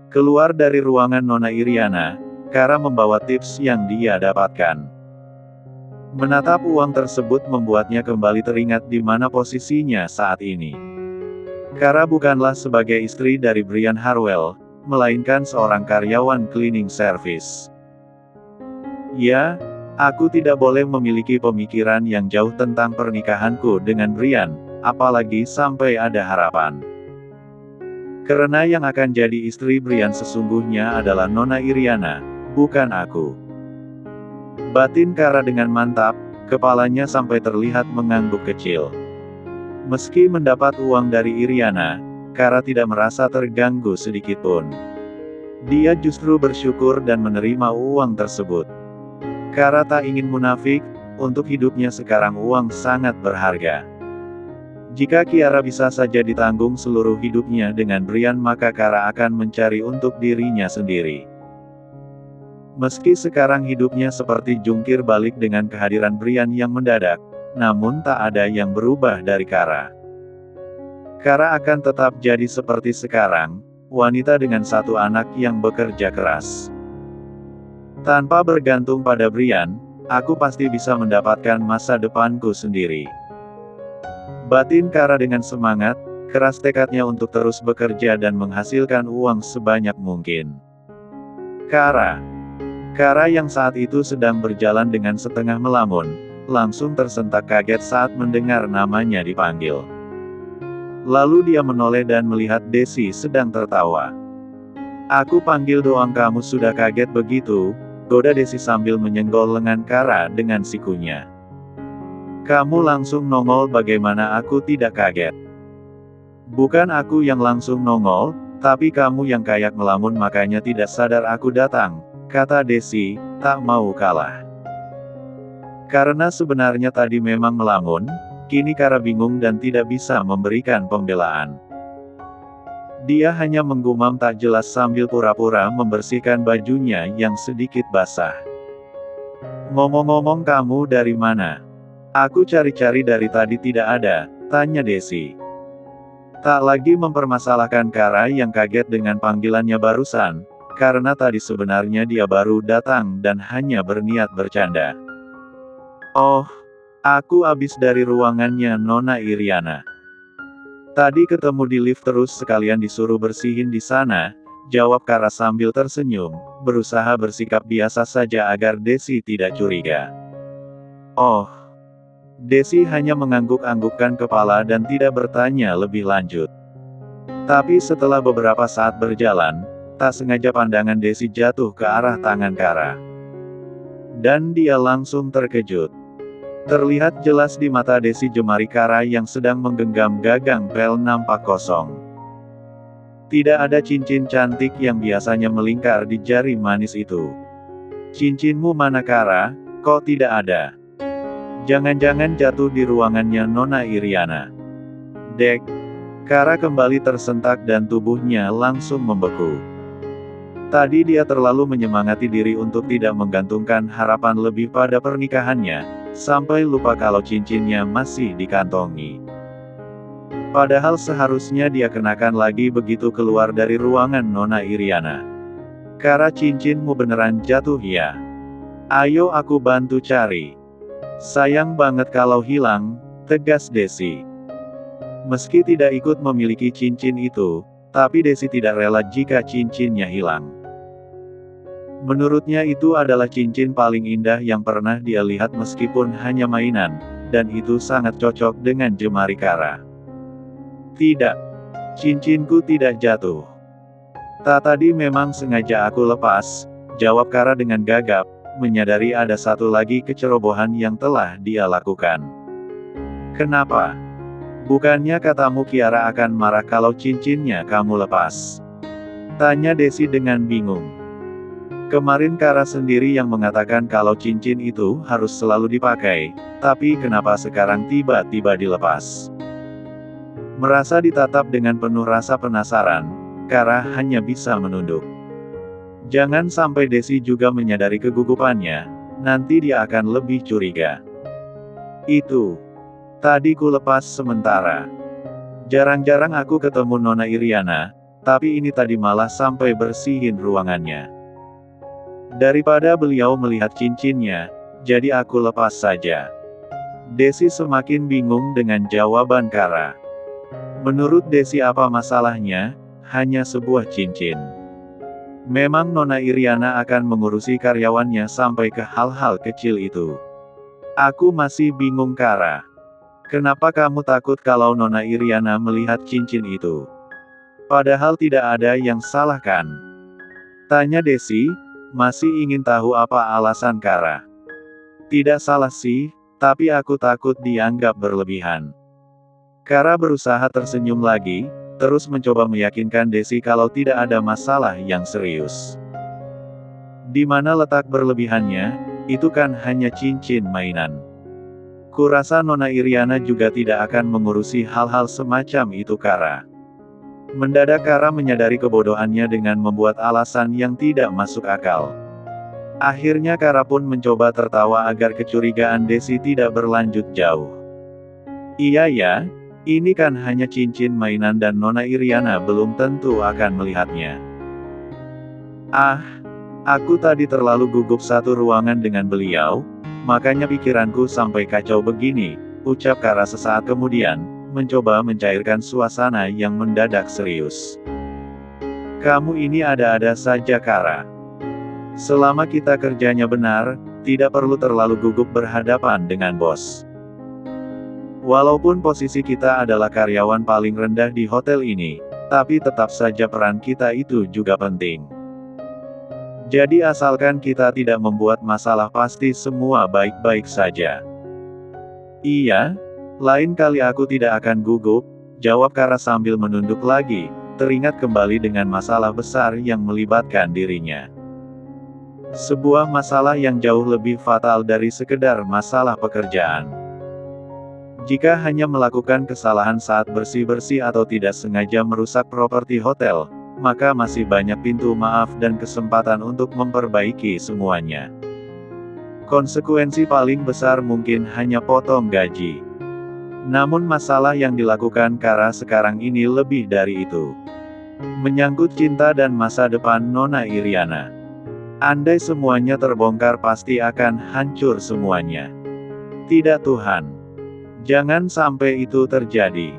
Keluar dari ruangan Nona Iriana, Kara membawa tips yang dia dapatkan. Menatap uang tersebut membuatnya kembali teringat di mana posisinya saat ini. Kara bukanlah sebagai istri dari Brian Harwell, melainkan seorang karyawan cleaning service. Ya, aku tidak boleh memiliki pemikiran yang jauh tentang pernikahanku dengan Brian, apalagi sampai ada harapan. Karena yang akan jadi istri Brian sesungguhnya adalah Nona Iriana, bukan aku. Batin Kara dengan mantap, kepalanya sampai terlihat mengangguk kecil. Meski mendapat uang dari Iriana, Kara tidak merasa terganggu sedikitpun. Dia justru bersyukur dan menerima uang tersebut. Kara tak ingin munafik, untuk hidupnya sekarang uang sangat berharga. Jika Kiara bisa saja ditanggung seluruh hidupnya dengan Brian, maka Kara akan mencari untuk dirinya sendiri. Meski sekarang hidupnya seperti jungkir balik dengan kehadiran Brian yang mendadak, namun tak ada yang berubah dari Kara. Kara akan tetap jadi seperti sekarang, wanita dengan satu anak yang bekerja keras. Tanpa bergantung pada Brian, aku pasti bisa mendapatkan masa depanku sendiri. Batin Kara dengan semangat, keras tekadnya untuk terus bekerja dan menghasilkan uang sebanyak mungkin. Kara yang saat itu sedang berjalan dengan setengah melamun, langsung tersentak kaget saat mendengar namanya dipanggil. Lalu dia menoleh dan melihat Desi sedang tertawa. "Aku panggil doang kamu sudah kaget begitu?" goda Desi sambil menyenggol lengan Kara dengan sikunya. "Kamu langsung nongol, bagaimana aku tidak kaget?" "Bukan aku yang langsung nongol, tapi kamu yang kayak melamun makanya tidak sadar aku datang," kata Desi, tak mau kalah. Karena sebenarnya tadi memang melamun, kini Kara bingung dan tidak bisa memberikan pembelaan. Dia hanya menggumam tak jelas sambil pura-pura membersihkan bajunya yang sedikit basah. "Ngomong-ngomong, kamu dari mana? Aku cari-cari dari tadi tidak ada," tanya Desi. Tak lagi mempermasalahkan Kara yang kaget dengan panggilannya barusan, karena tadi sebenarnya dia baru datang dan hanya berniat bercanda. "Oh, aku abis dari ruangannya Nona Iriana. Tadi ketemu di lift terus sekalian disuruh bersihin di sana," jawab Kara sambil tersenyum, berusaha bersikap biasa saja agar Desi tidak curiga. "Oh." Desi hanya mengangguk-anggukkan kepala dan tidak bertanya lebih lanjut. Tapi setelah beberapa saat berjalan, tak sengaja pandangan Desi jatuh ke arah tangan Kara. Dan dia langsung terkejut. Terlihat jelas di mata Desi jemari Kara yang sedang menggenggam gagang pel nampak kosong. Tidak ada cincin cantik yang biasanya melingkar di jari manis itu. "Cincinmu mana Kara, kok tidak ada? Jangan-jangan jatuh di ruangannya Nona Iriana?" Dek. Kara kembali tersentak dan tubuhnya langsung membeku. Tadi dia terlalu menyemangati diri untuk tidak menggantungkan harapan lebih pada pernikahannya, sampai lupa kalau cincinnya masih dikantongi. Padahal seharusnya dia kenakan lagi begitu keluar dari ruangan Nona Iriana. "Kara, cincinmu beneran jatuh ya? Ayo aku bantu cari." "Sayang banget kalau hilang," tegas Desi. Meski tidak ikut memiliki cincin itu, tapi Desi tidak rela jika cincinnya hilang. Menurutnya itu adalah cincin paling indah yang pernah dia lihat meskipun hanya mainan, dan itu sangat cocok dengan jemari Kara. "Tidak. Cincinku tidak jatuh. Tadi memang sengaja aku lepas," jawab Kara dengan gagap, menyadari ada satu lagi kecerobohan yang telah dia lakukan. "Kenapa? Bukannya katamu Kiara akan marah kalau cincinnya kamu lepas?" tanya Desi dengan bingung. Kemarin Kara sendiri yang mengatakan kalau cincin itu harus selalu dipakai, tapi kenapa sekarang tiba-tiba dilepas? Merasa ditatap dengan penuh rasa penasaran, Kara hanya bisa menunduk. Jangan sampai Desi juga menyadari kegugupannya, nanti dia akan lebih curiga. "Itu tadi ku lepas sementara. Jarang-jarang aku ketemu Nona Iriana, tapi ini tadi malah sampai bersihin ruangannya. Daripada beliau melihat cincinnya, jadi aku lepas saja. Desi semakin bingung dengan jawaban Kara. Menurut Desi apa masalahnya? Hanya sebuah cincin. Memang Nona Iriana akan mengurusi karyawannya sampai ke hal-hal kecil itu. Aku masih bingung Kara. Kenapa kamu takut kalau Nona Iriana melihat cincin itu? Padahal tidak ada yang salah kan? Tanya Desi, masih ingin tahu apa alasan Kara. Tidak salah sih, tapi aku takut dianggap berlebihan. Kara berusaha tersenyum lagi, terus mencoba meyakinkan Desi kalau tidak ada masalah yang serius. Di mana letak berlebihannya? Itu kan hanya cincin mainan. Kurasa Nona Iriana juga tidak akan mengurusi hal-hal semacam itu Kara. Mendadak Kara menyadari kebodohannya dengan membuat alasan yang tidak masuk akal. Akhirnya Kara pun mencoba tertawa agar kecurigaan Desi tidak berlanjut jauh. Iya ya, ini kan hanya cincin mainan dan Nona Iriana belum tentu akan melihatnya. Ah, aku tadi terlalu gugup satu ruangan dengan beliau, makanya pikiranku sampai kacau begini, ucap Kara sesaat kemudian, mencoba mencairkan suasana yang mendadak serius. Kamu ini ada-ada saja Kara. Selama kita kerjanya benar, tidak perlu terlalu gugup berhadapan dengan bos. Walaupun posisi kita adalah karyawan paling rendah di hotel ini, tapi tetap saja peran kita itu juga penting. Jadi asalkan kita tidak membuat masalah pasti semua baik-baik saja. Iya, lain kali aku tidak akan gugup, jawab Kara sambil menunduk lagi, teringat kembali dengan masalah besar yang melibatkan dirinya. Sebuah masalah yang jauh lebih fatal dari sekedar masalah pekerjaan. Jika hanya melakukan kesalahan saat bersih-bersih atau tidak sengaja merusak properti hotel, maka masih banyak pintu maaf dan kesempatan untuk memperbaiki semuanya. Konsekuensi paling besar mungkin hanya potong gaji. Namun masalah yang dilakukan Kara sekarang ini lebih dari itu. Menyangkut cinta dan masa depan Nona Iriana. Andai semuanya terbongkar pasti akan hancur semuanya. Tidak Tuhan. Jangan sampai itu terjadi.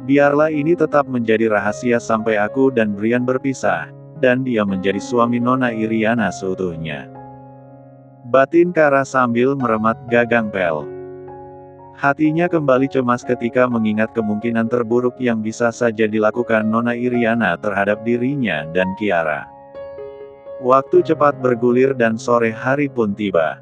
Biarlah ini tetap menjadi rahasia sampai aku dan Brian berpisah, dan dia menjadi suami Nona Iriana seutuhnya. Batin Kara sambil meremat gagang pel. Hatinya kembali cemas ketika mengingat kemungkinan terburuk yang bisa saja dilakukan Nona Iriana terhadap dirinya dan Kiara. Waktu cepat bergulir dan sore hari pun tiba.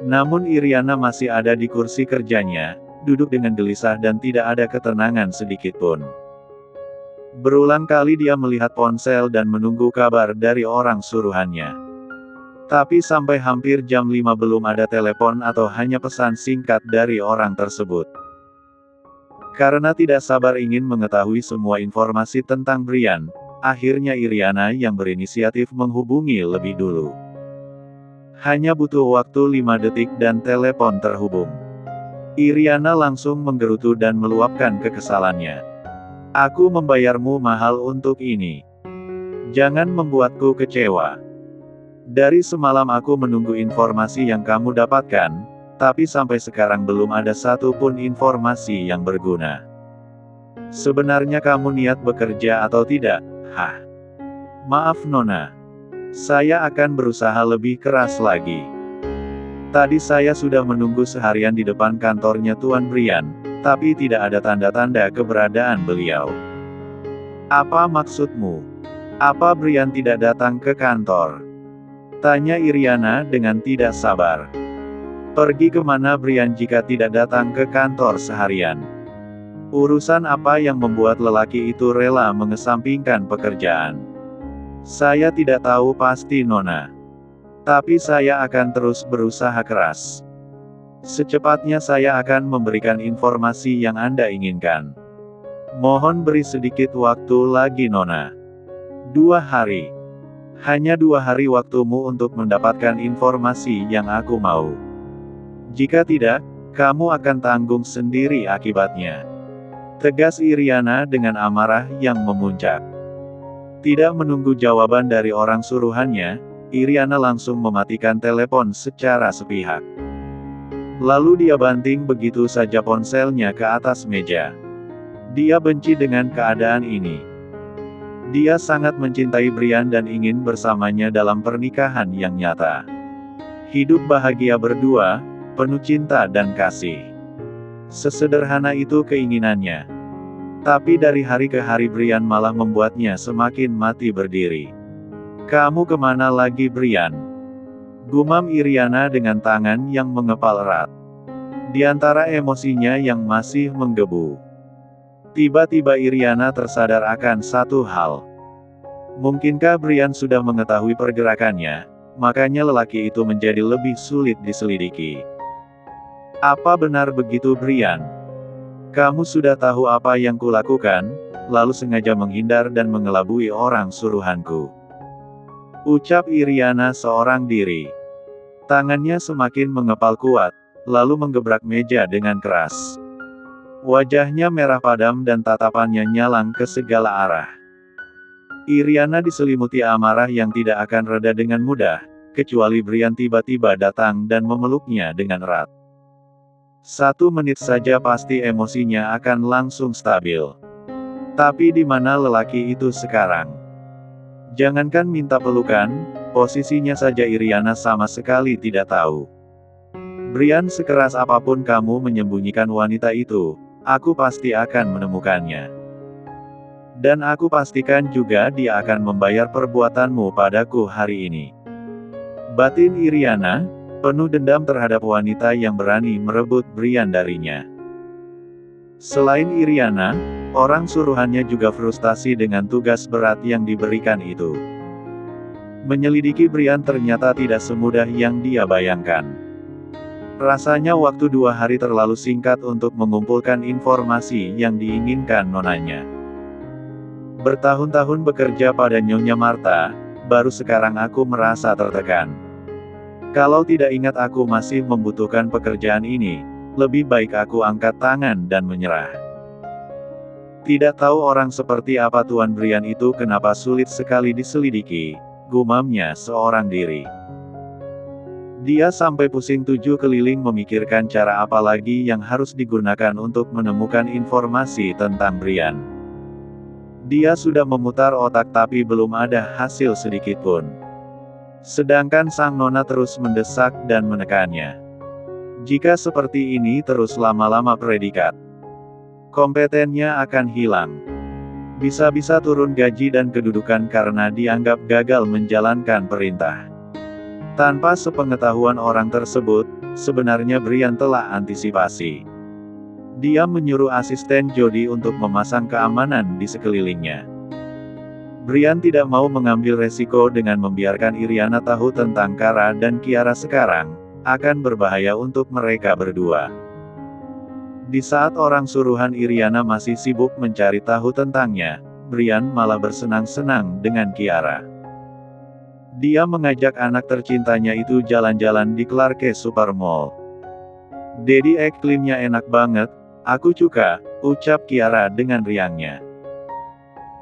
Namun Iriana masih ada di kursi kerjanya, duduk dengan gelisah dan tidak ada ketenangan sedikitpun. Berulang kali dia melihat ponsel dan menunggu kabar dari orang suruhannya. Tapi sampai hampir jam 5 belum ada telepon atau hanya pesan singkat dari orang tersebut. Karena tidak sabar ingin mengetahui semua informasi tentang Brian, akhirnya Iriana yang berinisiatif menghubungi lebih dulu. Hanya butuh waktu 5 detik dan telepon terhubung. Iriana langsung menggerutu dan meluapkan kekesalannya. Aku membayarmu mahal untuk ini. Jangan membuatku kecewa. Dari semalam aku menunggu informasi yang kamu dapatkan, tapi sampai sekarang belum ada satupun informasi yang berguna. Sebenarnya kamu niat bekerja atau tidak? Hah? Maaf Nona. Saya akan berusaha lebih keras lagi. Tadi saya sudah menunggu seharian di depan kantornya Tuan Brian, tapi tidak ada tanda-tanda keberadaan beliau. Apa maksudmu? Apa Brian tidak datang ke kantor? Tanya Iriana dengan tidak sabar. Pergi kemana Brian jika tidak datang ke kantor seharian? Urusan apa yang membuat lelaki itu rela mengesampingkan pekerjaan? Saya tidak tahu pasti Nona. Tapi saya akan terus berusaha keras. Secepatnya saya akan memberikan informasi yang Anda inginkan. Mohon beri sedikit waktu lagi Nona. 2 hari. Hanya 2 hari waktumu untuk mendapatkan informasi yang aku mau. Jika tidak, kamu akan tanggung sendiri akibatnya. Tegas Iriana dengan amarah yang memuncak. Tidak menunggu jawaban dari orang suruhannya, Iriana langsung mematikan telepon secara sepihak. Lalu dia banting begitu saja ponselnya ke atas meja. Dia benci dengan keadaan ini. Dia sangat mencintai Brian dan ingin bersamanya dalam pernikahan yang nyata. Hidup bahagia berdua, penuh cinta dan kasih. Sesederhana itu keinginannya. Tapi dari hari ke hari Brian malah membuatnya semakin mati berdiri. "Kamu kemana lagi Brian?" gumam Iriana dengan tangan yang mengepal erat. Di antara emosinya yang masih menggebu. Tiba-tiba Iriana tersadar akan satu hal. Mungkinkah Brian sudah mengetahui pergerakannya, makanya lelaki itu menjadi lebih sulit diselidiki. "Apa benar begitu Brian? Kamu sudah tahu apa yang kulakukan, lalu sengaja menghindar dan mengelabui orang suruhanku," ucap Iriana seorang diri. Tangannya semakin mengepal kuat, lalu menggebrak meja dengan keras. Wajahnya merah padam dan tatapannya nyalang ke segala arah. Iriana diselimuti amarah yang tidak akan reda dengan mudah, kecuali Brian tiba-tiba datang dan memeluknya dengan erat. 1 menit saja pasti emosinya akan langsung stabil. Tapi di mana lelaki itu sekarang? Jangankan minta pelukan, posisinya saja Iriana sama sekali tidak tahu. "Brian, sekeras apapun kamu menyembunyikan wanita itu, aku pasti akan menemukannya. Dan aku pastikan juga dia akan membayar perbuatanmu padaku hari ini," batin Iriana, penuh dendam terhadap wanita yang berani merebut Brian darinya. Selain Iriana, orang suruhannya juga frustasi dengan tugas berat yang diberikan itu. Menyelidiki Brian ternyata tidak semudah yang dia bayangkan. Rasanya waktu 2 hari terlalu singkat untuk mengumpulkan informasi yang diinginkan nonanya. Bertahun-tahun bekerja pada Nyonya Martha, baru sekarang aku merasa tertekan. Kalau tidak ingat aku masih membutuhkan pekerjaan ini, lebih baik aku angkat tangan dan menyerah. Tidak tahu orang seperti apa Tuan Brian itu kenapa sulit sekali diselidiki, gumamnya seorang diri. Dia sampai pusing 7 keliling memikirkan cara apa lagi yang harus digunakan untuk menemukan informasi tentang Brian. Dia sudah memutar otak tapi belum ada hasil sedikitpun. Sedangkan sang nona terus mendesak dan menekannya. Jika seperti ini terus lama-lama predikat kompetennya akan hilang. Bisa-bisa turun gaji dan kedudukan karena dianggap gagal menjalankan perintah. Tanpa sepengetahuan orang tersebut, sebenarnya Brian telah antisipasi. Dia menyuruh asisten Jody untuk memasang keamanan di sekelilingnya. Brian tidak mau mengambil resiko dengan membiarkan Iriana tahu tentang Kara dan Kiara sekarang, akan berbahaya untuk mereka berdua. Di saat orang suruhan Iriana masih sibuk mencari tahu tentangnya, Brian malah bersenang-senang dengan Kiara. Dia mengajak anak tercintanya itu jalan-jalan di Clarke Supermall. "Dedi, iklimnya enak banget, aku suka," ucap Kiara dengan riangnya.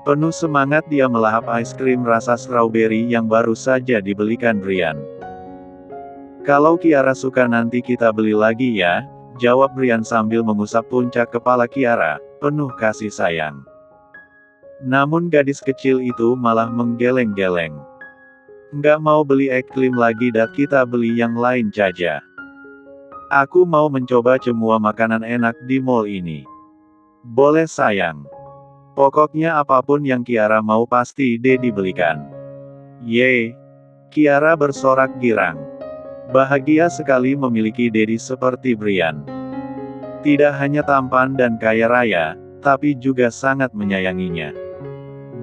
Penuh semangat dia melahap es krim rasa strawberry yang baru saja dibelikan Brian. "Kalau Kiara suka nanti kita beli lagi ya," jawab Brian sambil mengusap puncak kepala Kiara, penuh kasih sayang. Namun gadis kecil itu malah menggeleng-geleng. "Nggak mau beli es krim lagi dan kita beli yang lain saja. Aku mau mencoba semua makanan enak di mall ini." "Boleh sayang. Pokoknya apapun yang Kiara mau pasti Dedi belikan." "Yeay." Kiara bersorak girang. Bahagia sekali memiliki Dedi seperti Brian. Tidak hanya tampan dan kaya raya, tapi juga sangat menyayanginya.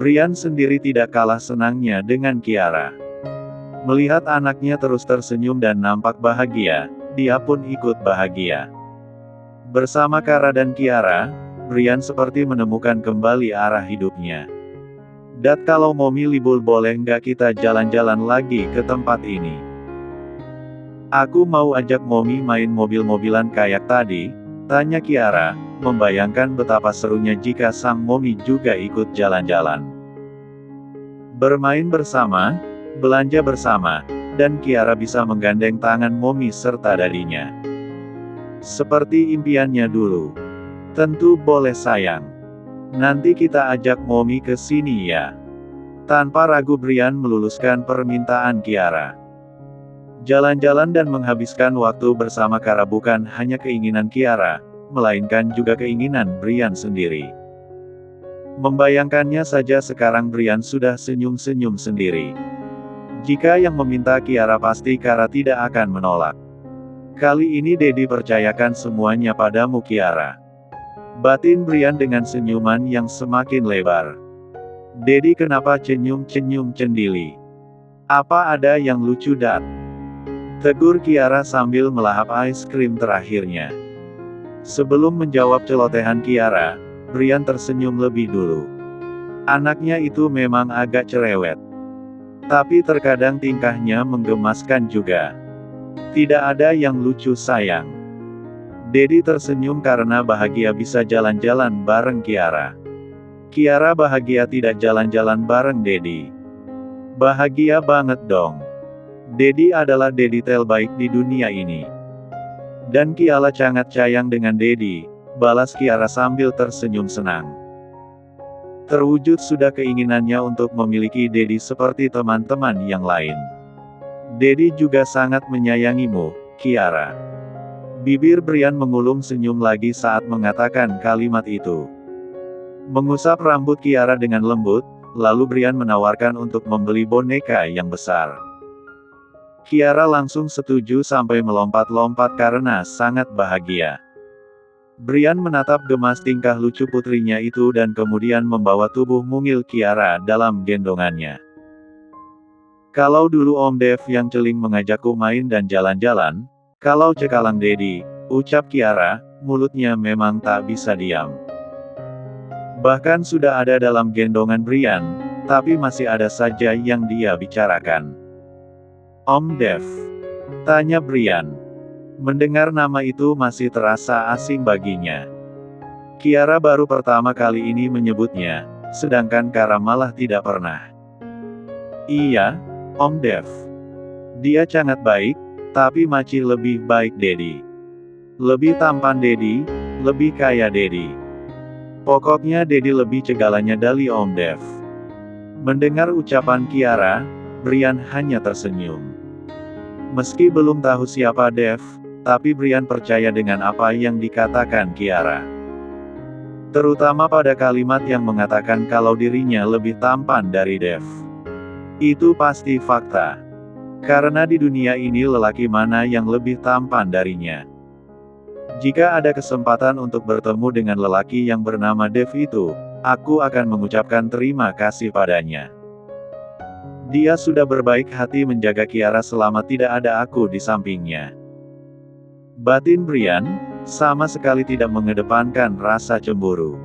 Brian sendiri tidak kalah senangnya dengan Kiara. Melihat anaknya terus tersenyum dan nampak bahagia, dia pun ikut bahagia. Bersama Kara dan Kiara, Brian seperti menemukan kembali arah hidupnya. "Dad, kalau Mommy libur boleh nggak kita jalan-jalan lagi ke tempat ini? Aku mau ajak Mommy main mobil-mobilan kayak tadi," tanya Kiara, membayangkan betapa serunya jika sang Mommy juga ikut jalan-jalan. bermain bersama, belanja bersama, dan Kiara bisa menggandeng tangan Momi serta dadinya. Seperti impiannya dulu. Tentu boleh sayang. Nanti kita ajak Momi ke sini ya. Tanpa ragu Brian meluluskan permintaan Kiara. Jalan-jalan dan menghabiskan waktu bersama Kara bukan hanya keinginan Kiara, melainkan juga keinginan Brian sendiri. Membayangkannya saja sekarang Brian sudah senyum-senyum sendiri. Jika yang meminta Kiara pasti Kara tidak akan menolak. Kali ini Dedi percayakan semuanya padamu Kiara. Batin Brian dengan senyuman yang semakin lebar. Dedi kenapa cenyum-cenyum cendili? Apa ada yang lucu Dat? Tegur Kiara sambil melahap es krim terakhirnya. Sebelum menjawab celotehan Kiara, Brian tersenyum lebih dulu. Anaknya itu memang agak cerewet. Tapi terkadang tingkahnya menggemaskan juga. Tidak ada yang lucu sayang. Dedi tersenyum karena bahagia bisa jalan-jalan bareng Kiara. Kiara bahagia tidak jalan-jalan bareng Dedi. Bahagia banget dong. Dedi adalah Dedi terbaik di dunia ini. Dan Kiara sangat sayang dengan Dedi, balas Kiara sambil tersenyum senang. Terwujud sudah keinginannya untuk memiliki Dedi seperti teman-teman yang lain. Dedi juga sangat menyayangimu, Kiara. Bibir Brian mengulum senyum lagi saat mengatakan kalimat itu. Mengusap rambut Kiara dengan lembut, lalu Brian menawarkan untuk membeli boneka yang besar. Kiara langsung setuju sampai melompat-lompat karena sangat bahagia. Brian menatap gemas tingkah lucu putrinya itu dan kemudian membawa tubuh mungil Kiara dalam gendongannya. Kalau dulu Om Dev yang celing mengajakku main dan jalan-jalan, kalau cekalang Dedi, ucap Kiara, mulutnya memang tak bisa diam. Bahkan sudah ada dalam gendongan Brian, tapi masih ada saja yang dia bicarakan. Om Dev? Tanya Brian. Mendengar nama itu masih terasa asing baginya. Kiara baru pertama kali ini menyebutnya, sedangkan Kara malah tidak pernah. Iya, Om Dev. Dia sangat baik, tapi masih lebih baik Dedi. Lebih tampan Dedi, lebih kaya Dedi. Pokoknya Dedi lebih segalanya dari Om Dev. Mendengar ucapan Kiara, Brian hanya tersenyum. Meski belum tahu siapa Dev, tapi Brian percaya dengan apa yang dikatakan Kiara. Terutama pada kalimat yang mengatakan kalau dirinya lebih tampan dari Dev. Itu pasti fakta. Karena di dunia ini lelaki mana yang lebih tampan darinya. Jika ada kesempatan untuk bertemu dengan lelaki yang bernama Dev itu, aku akan mengucapkan terima kasih padanya. Dia sudah berbaik hati menjaga Kiara selama tidak ada aku di sampingnya. Batin Brian, sama sekali tidak mengedepankan rasa cemburu.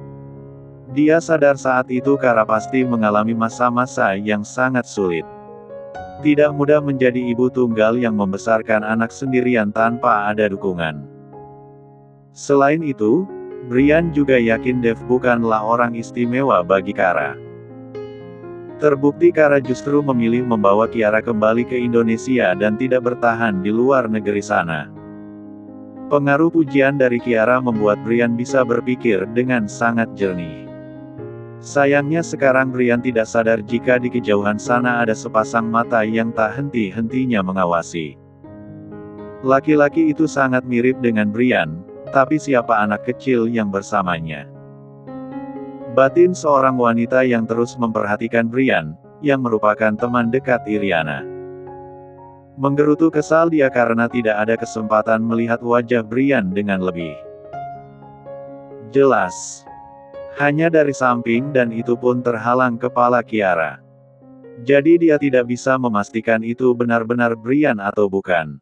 Dia sadar saat itu Kara pasti mengalami masa-masa yang sangat sulit. Tidak mudah menjadi ibu tunggal yang membesarkan anak sendirian tanpa ada dukungan. Selain itu, Brian juga yakin Dev bukanlah orang istimewa bagi Kara. Terbukti Kara justru memilih membawa Kiara kembali ke Indonesia dan tidak bertahan di luar negeri sana. Pengaruh pujian dari Kiara membuat Brian bisa berpikir dengan sangat jernih. Sayangnya sekarang Brian tidak sadar jika di kejauhan sana ada sepasang mata yang tak henti-hentinya mengawasi. Laki-laki itu sangat mirip dengan Brian, tapi siapa anak kecil yang bersamanya? Batin seorang wanita yang terus memperhatikan Brian, yang merupakan teman dekat Iriana. Menggerutu kesal dia karena tidak ada kesempatan melihat wajah Brian dengan lebih jelas. Hanya dari samping dan itu pun terhalang kepala Kiara. Jadi dia tidak bisa memastikan itu benar-benar Brian atau bukan.